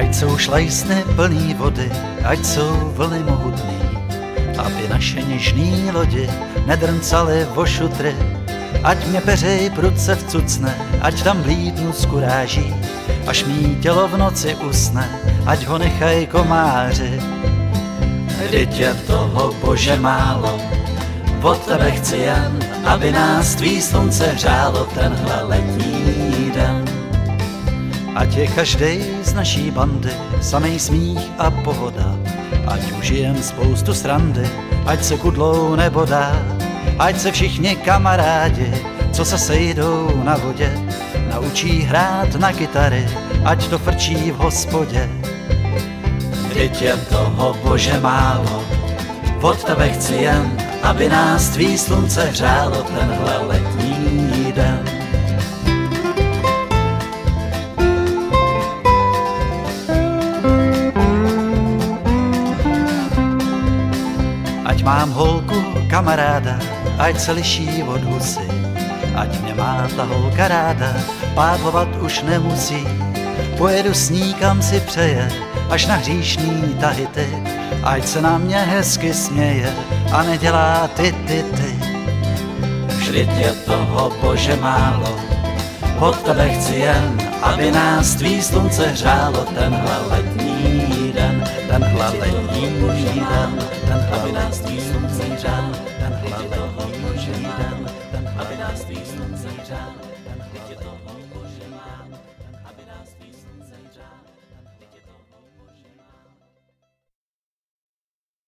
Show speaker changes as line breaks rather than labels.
Ať jsou šlajsny plný vody, ať jsou vlny mohutný, aby naše něžný lodi nedrncaly o šutry. Ať mě peřej prudce vcucne, ať tam vlídnu z kuráží, až mý tělo v noci usne, ať ho nechaj komáři. Vždyť je toho, Bože, málo, od tebe chci jen, aby nás tvý slunce hřálo tenhle letní den. Ať je každej z naší bandy samej smích a pohoda, ať užijem spoustu srandy, ať se kudlou nebodá, ať se všichni kamarádi, co se sejdou na vodě, naučí hrát na kytary, ať to frčí v hospodě. Vždyť je toho, Bože, málo, od tebe chci jen, aby nás tvý slunce hřálo tenhle letní den. Ať mám holku, kamaráda, ať se liší od husy, ať mě má ta holka ráda, pádlovat už nemusí. Pojedu s ní, kam si přeje, až na hříšný tahy ty, ať se na mě hezky směje a nedělá ty. Vždyť je toho, Bože, málo, od tebe chci jen, aby nás tvý slunce hřálo tenhle letní den, tenhle letní den, tenhle nás tvý slunce hřálo, tenhle letní den, aby nás tvý slunce hřálo.